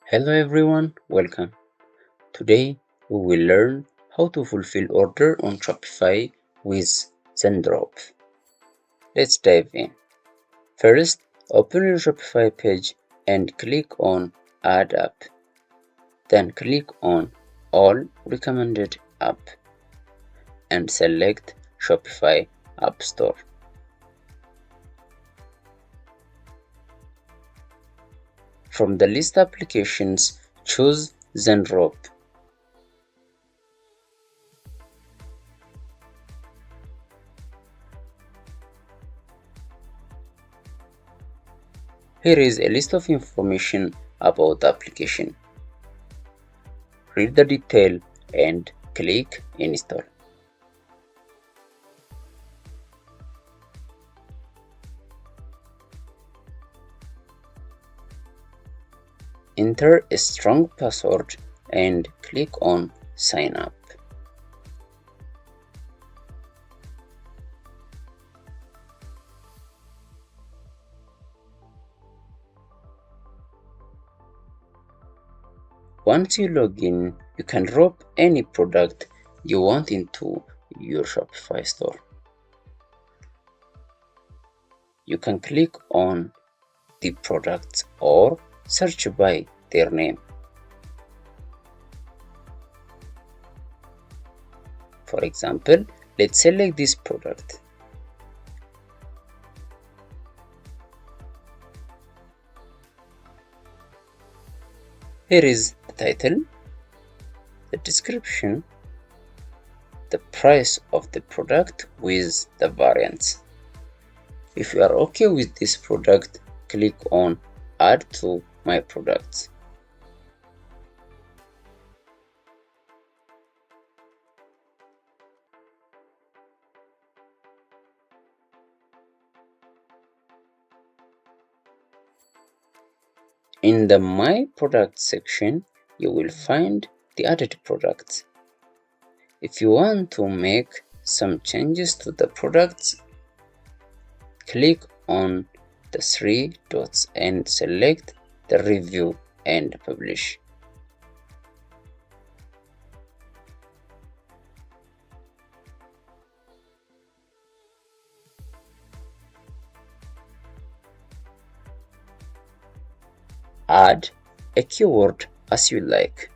Hello everyone, welcome. Today we will learn how to fulfill order on Shopify with Zendrop. Let's dive in. First, open your Shopify page and click on Add App. Then click on All Recommended App and select Shopify App Store. From the list applications, choose Zendrop. Here is a list of information about the application. Read the detail and click Install. Enter a strong password and click on Sign Up. Once you log in, you can drop any product you want into your Shopify store. You can click on the products or search by their name. For example, let's select this product. Here is the title, the description, the price of the product with the variants. If you are okay with this product, click on Add to My Products. In the My Products section, you will find the added products. If you want to make some changes to the products, click on the three dots and select the Review and Publish. Add a keyword as you like.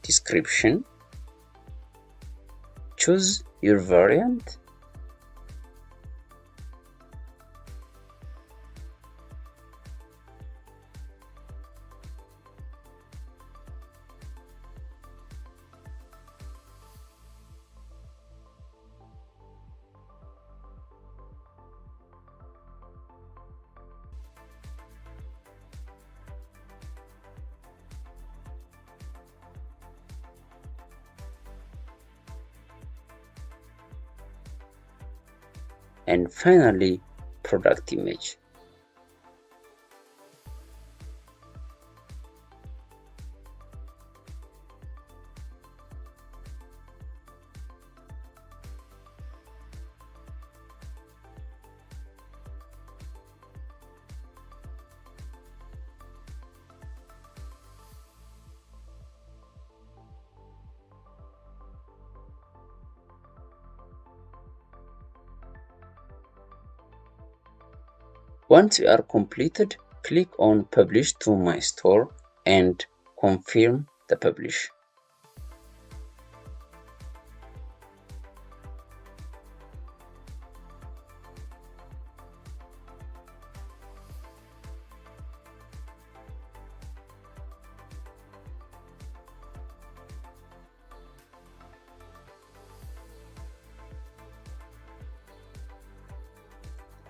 Description. Choose your variant. And finally, product image. Once you are completed, click on Publish to My Store and confirm the publish.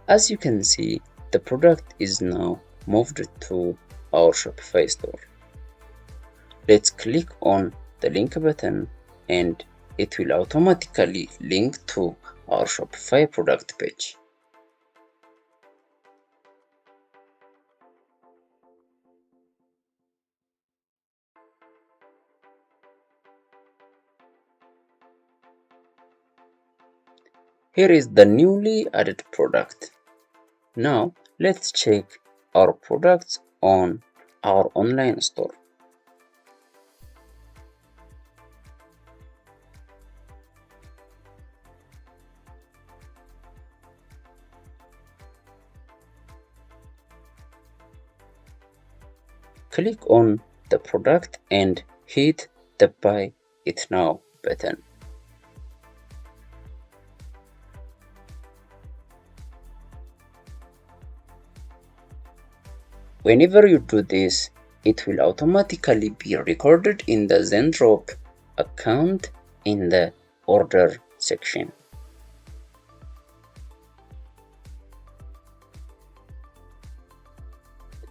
As you can see, the product is now moved to our Shopify store. Let's click on the link button and it will automatically link to our Shopify product page. Here is the newly added product. Now let's check our products on our online store. Click on the product and hit the Buy It Now button. Whenever you do this, it will automatically be recorded in the Zendrop account in the order section.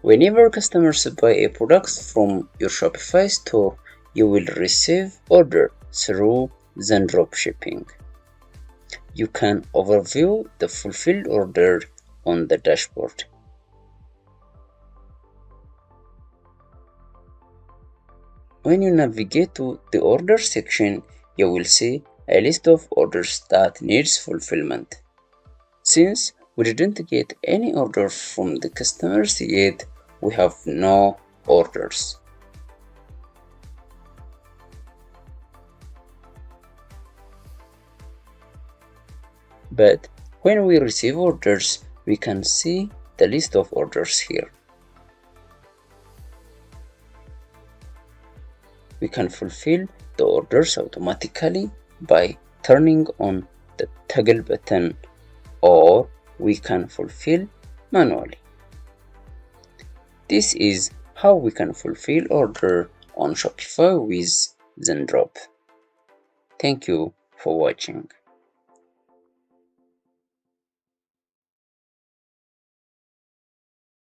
Whenever customers buy a product from your Shopify store, you will receive order through Zendrop shipping. You can overview the fulfilled order on the dashboard. When you navigate to the order section, you will see a list of orders that needs fulfillment. Since we didn't get any order from the customers yet, we have no orders. But when we receive orders, we can see the list of orders here. We can fulfill the orders automatically by turning on the toggle button, or we can fulfill manually. This is how we can fulfill order on Shopify with Zendrop. Thank you for watching.